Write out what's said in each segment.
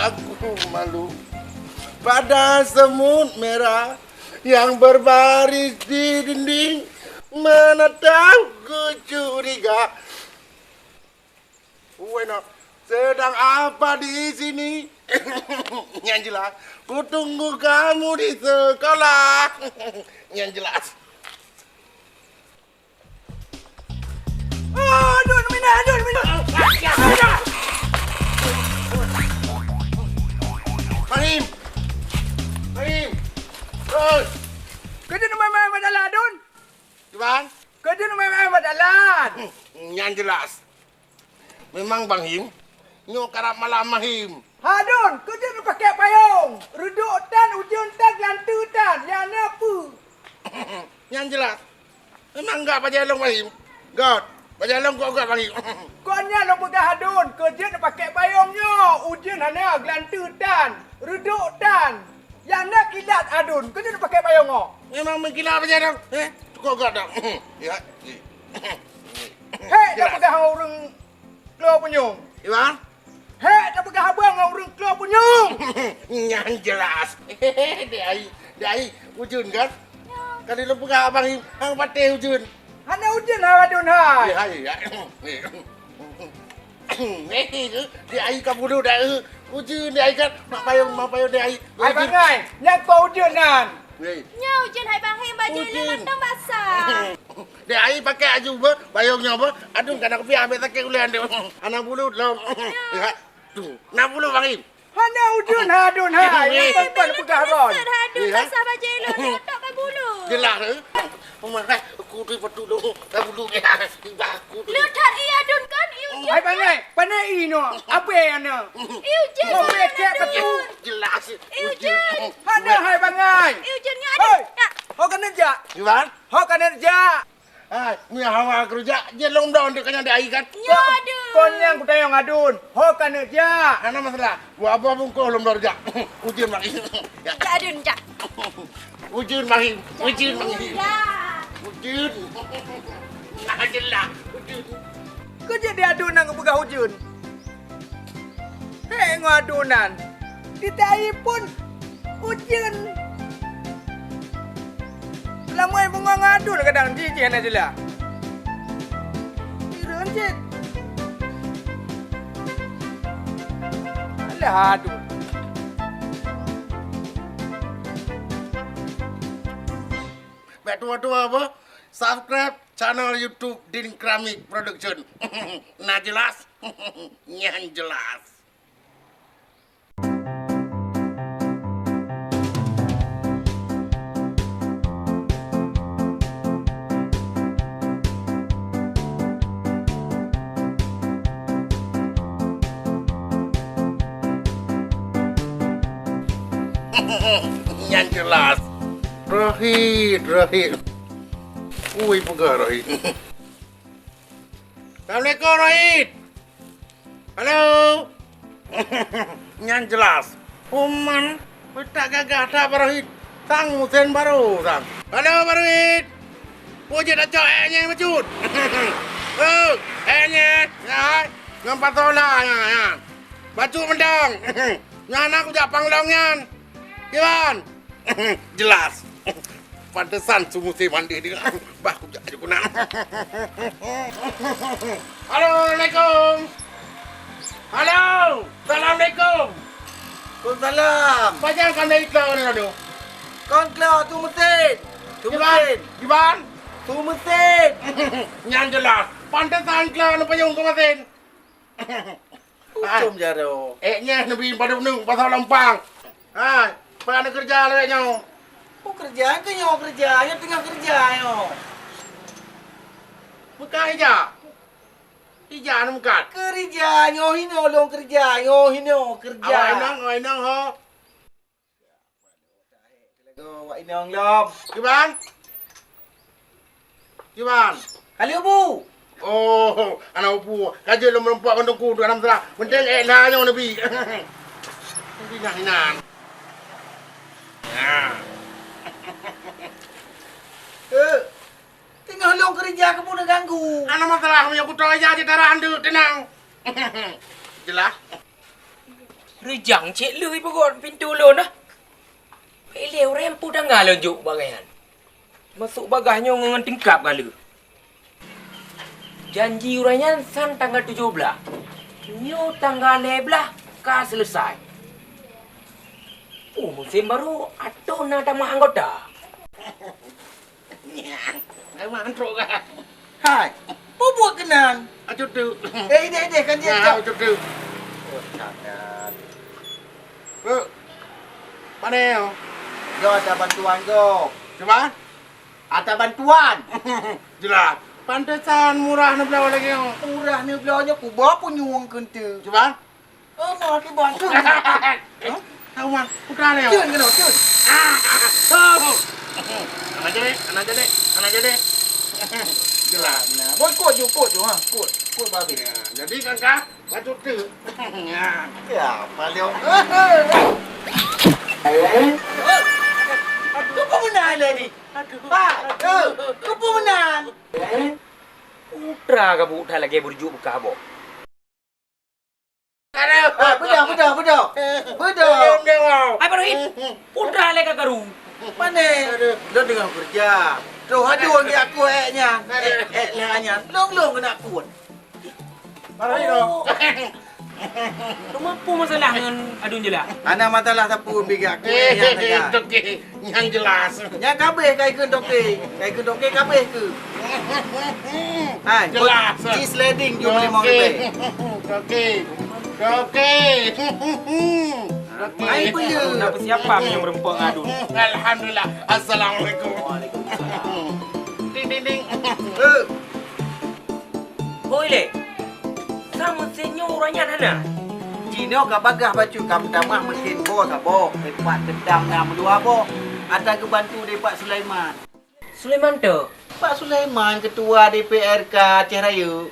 Aku malu pada semut merah yang berbaris di dinding menatapku curiga. Bueno, sedang apa di sini? Yang jelas, ku tunggu kamu di sekolah. Yang jelas. Aduh, mina. Fahim. Terus. Kerja nu main madalan, Dun. Gimana? Kerja nu main madalan. Yang jelas. Memang Bang Him, nyok karap malam Mahim. Ha, Dun, kerja nu pakai payung. Ruduk tan, ujung tan, lantu tan. Yang apa? Yang jelas. Memang enggak pajalong Mahim. God, pajalong kok enggak Bang Him. Konya lo pegah Dun, kerja nu pakai payungnya. Ujung hana lantu tan, ruduk tan. Yang nak kilat Adun, kerja nu pakai payung oh. Memang menggila pajalong. Kok enggak dong. Ya. Hei, dah pegah orang keluar punyung. Gimana? Hei, dah pegah abang orang keluar punyung. Yang jelas. Dai, ujun kan? Kan lu pegang Abang Him, hang patih ujun. Hana ujung ha Adun hai. Ya. Di ai kamu dulu dah. Ujun di ai kan mak payung di ai. Hai bangai, nak kau ujung nan. Nhau trên hai bang him baju lemak dong basah. Di ai pakai aju apa? Payungnya apa? Aduh kan aku biar ambil tak ulian dia. Anak bulu lom. Ya. Tuh, 60 Bang Him. Hana ujung ha Adun hai. Yang perempuan pegah ron. Aduh basah baju lemak tak kai bulu. Jelas ke? Pemanah aku tu betul dulu. Dah bulu ya. Aku tu. Lihat iya dun kan iu Hai bangai, panai ino. Apa yang ana? iu jen. Kau bekek ketu. Jelas. Ujun. Hana hai bangai. Iu jen Hei, ngadu. hok kena ja. Gimana? Hok kena ja. Ni hawa kerja je long down dia kena dia kan. Ngadu. Konyang ku tayong Adun. Hok kena ja. Ana masalah. Buat apa pun kau long down kerja. Ujian lagi. Adun jak. Ujian lagi. Ujian lagi. Ya. Ujian. Nah jelas. Ujian. Kerja dia adunan ke pegah ujun. Hei ngadunan. Ditai pun ujun. Lama ibu ngadun kadang jijik na jela. Iran cik. Alah adun. Baik tua-tua apa? Subscribe channel YouTube Din Kramik Production. Nah jelas. Yang jelas. Yang jelas. Rohit. Ui, pegang Rohit. Assalamualaikum Rohit. Halo. Yang jelas. Oman, tak gagah tak Rohit. Tang musen baru tang. Halo Rohit. Puji dah cok nya macut. Oh, nya. Ya. Ngampat tola ya. Baju mendang. Nyana aku jak panglongnya. Gimana? Jelas. Pantesan sumusi mandi dia. Bah, aku jak guna. Halo, Assalamualaikum. Halo, Assalamualaikum. Waalaikumsalam. Pajang kan dari iklan ni aduh. Kau keluar tu mesin. Tu mesin. Gimana? Tu mesin. Yang jelas. Pantesan iklan apa yang kau mesin? Ucum jaro. Nya nabi pada menung pasal Lampang. Hai, pada kerja lewatnya. Oh kerja tu yang kerja. Yang tengah kerja yo. Bukan hijau. Hijau ni bukan. Kerja yo hino long kerja. Yo hino kerja. Awak inang ho. Go wak inong lom. Gimana? Gimana? Kali bu. Oh, anak upu. Kaji lu merempuak kandungku dua enam serah. Penting enaknya nabi. Nabi hinan. Ya. Tengah long kerja kamu nak ganggu. Anak masalah punya kutu aja di darah anda tenang. Jelas. Rejang cik lui perut pintu lon dah. Peleu rempu dah ngalon juk bagaian. Masuk bagahnya dengan tingkap gala. Janji uraian san tanggal 17. Nyo tanggal 11 ka selesai. Oh, musim baru atau nak tambah anggota. Ai mantruk ka. Hai. Buat kenan. Acut tu. Dek kan dia. Acut tu. Sangat. Mana yo? Yo ada bantuan go. Coba. Ada bantuan. Jelas. Pantesan murah ni belah lagi yo. Murah ni belanja ku bawa pun nyuang kente. Coba. Oh, mau ke bantu. Tahu man, putra ni yo. Cun kena cun. Tahu. Anak jadi. Jelas. Nah, boy kot je ha. Kot babi. Jadi kakak, acut tu. Ya, paling. Kau pemenang lah ni. Pak, kau pemenang. Putra ka buta lagi berjuk buka abo. Betul. Ai Barohit. Putra lagi karu. Mana? Lo dengan kerja. Tu haduan dia aku eknya. Lehanya. Long kena kuat. Barohit dong. Tu mampu masalah dengan adun je lah. Ana masalah sapu biga aku eknya saja. Okey, yang jelas. Yang kabeh kai ke dokey. Kai ke dokey kabeh ke. Hai, Jelas. cheese sliding jom 5 lebih. Okey. Ai punya. Nak persiapan yang berempang adun. Alhamdulillah. Assalamualaikum. Ding. Hoi le. Sama senyor orangnya mana? Cino ka bagah baju kam damah mesin bo sabo. Depak tendang nama dua bo. Ada ke bantu dari Pak Sulaiman. Sulaiman tu. Pak Sulaiman ketua DPRK Aceh Raya.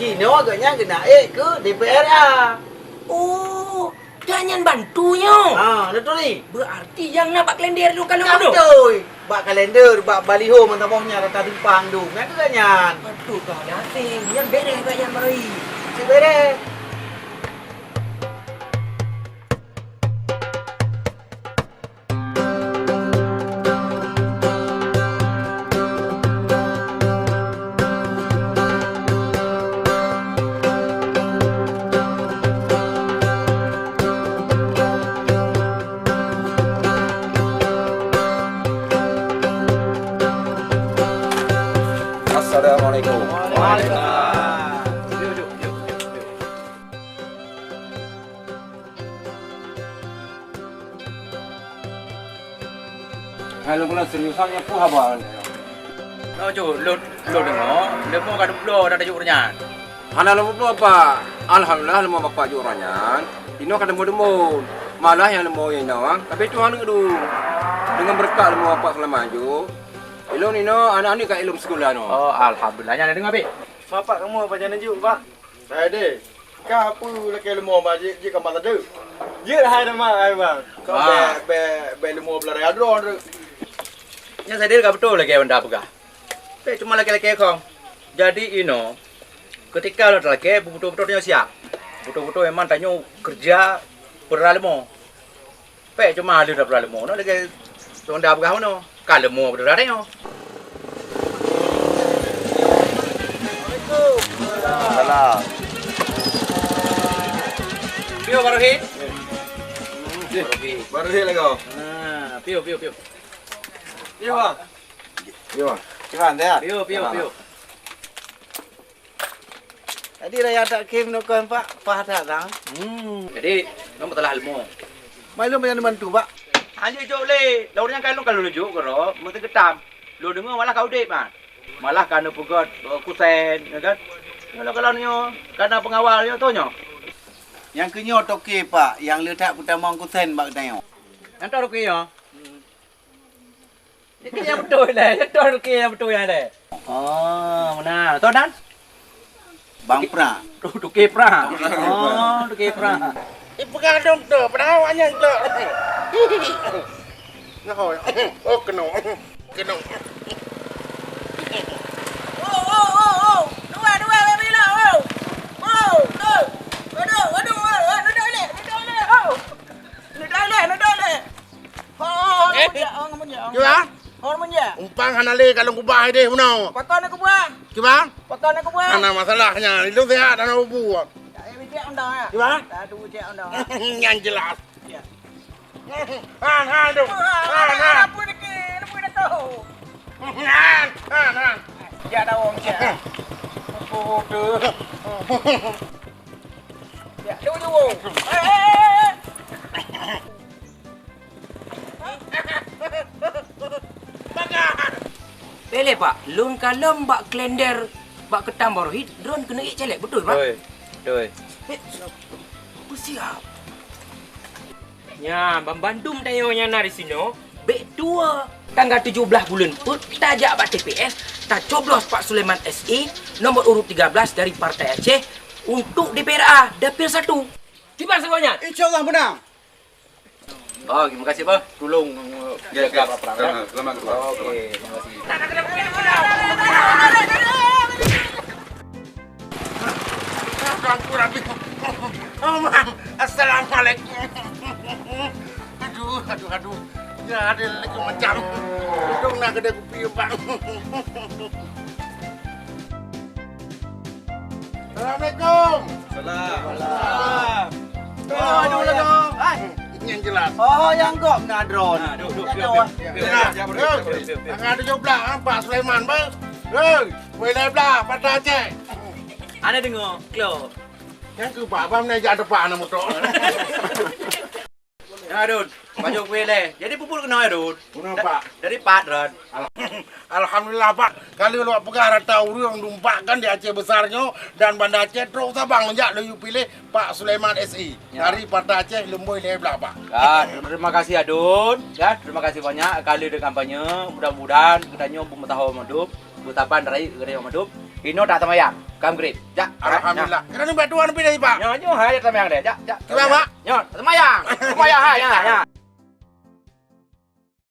Cino agaknya kena ke DPRA. Oh, jangan bantunya. Ha, betul ni. Berarti yang nak bak kalender dulu kalau Kam tu. doi. Bak kalender, bak baliho mentabahnya rata timpang tu. Nak ke ganyan? Aduh kau dasing. Yang beres kau yang Barohit. Si bere. Assalamualaikum. Waalaikumsalam. Kalau kena seriusannya pun apa? Nó chủ lột nó nếu mà cái lô đã dụ nhà Anak lemu pun apa? Alhamdulillah lemu bapak jurannya. Ino kada demo. Malah yang lemu yang nawang. Tapi Tuhan itu dengan berkat lemu bapak selama maju. Ilmu Nino anak ni kat ilmu sekolah no. oh alhamdulillah nhà này đứng abi Bapak kamu apa jangan juk, Pak? Saya deh. Kau apa laki lemah majik je kamu tak ada. Je hai nama ai bang. Kau be lemah belar adron tu. nhà saya dia betul lagi benda apa tapi cuma laki-laki kong jadi ino ketika lo laki betul-betulnya siap betul-betul memang tanya kerja beralimo pe cuma ada beralimo no lagi tuan dah bergaul no kalemo beralimo Salam. Pio Barohit Baru dia lagi kau. Pio Yo bang. Yo. Cuman dia. Pio Tadi raya tak kim no kan Pak. Pak datang. jadi nomor telah ilmu Mai lu macam bantu Pak. hanya jauh le laurnya kan lu kalau lujuk karo mesti ketam lu dengar malah kau dek man malah karena pegot kusen ya kan kalau nyo karena pengawal yo tonyo Yang kenyo toke Pak, yang letak pertama kusen bak tengok. nanti ruki yo ini yang betul lah itu ruki yang betul ya le oh mana tahu dan Bang Pra. ruki pra oh ruki pra Pegang dong tu, padahal banyak tu. Nah, oh kena. Dua bila. Aduh le. Umpang hanale kalau kubah deh puno. Potong aku buang. Gimana? Potong aku buang. Ana masalahnya, itu sehat ana buah. Tak bijak undang ah. Gimana? Tak ada bijak undang. Yang jelas. Ya. Han tu. Han. Apa dah tahu. Han. Ya dah orang cak. Bodoh. Ya, dulu. Bele pak, lun kalem bak klender bak ketam barohit, drone kena ik celek betul pak? Doi. Siap. Ya, Bandung tayonya nari sino. Bek tua tanggal 17 bulan pun tajak bak TPS, tak coblos Pak Sulaiman SI nomor urut 13 dari Partai Aceh untuk DPRA dapil 1. Gimana semuanya? InsyaAllah menang. Oh, terima kasih, Bang. Tolong jaga perang. Selamat Oke, terima kasih. Assalamualaikum. Aduh. Ya ada lagi macam. Dong nak kedai kopi bang. Assalamualaikum. Salam. Aduh dong. Yang jelas. Oh, yang kok nak drone. Ada joblah Pak Sulaiman bang. Hei, boleh belah Patah Aceh. Ana dengar, Klo. Yang ke Pak Abang ni ada Pak nama motor. Ya, Dun. Baju kue le. Jadi pupul kena ya, Dun. Kenapa Pak? Dari Pat, Dun. Alhamdulillah Pak. Kali luar perkara tahu yang numpakkan di Aceh besarnya dan Banda Aceh terus sabang sejak lu pilih Pak Sulaiman SI dari Patah Aceh Lemboi Leblah Pak. Ya, terima kasih ya, Dun. Ya, terima kasih banyak kali di kampanye. Mudah-mudahan kedanyo bumetaho madub, butapan dari gede madub. Ino tak tamayang. Kam grip. Ya, Alhamdulillah. Kena ni batuan pilih Pak. Nyo hai tamayang deh. Ya. Gimana, Pak? Nyo, tamayang. Tamayang hai ya.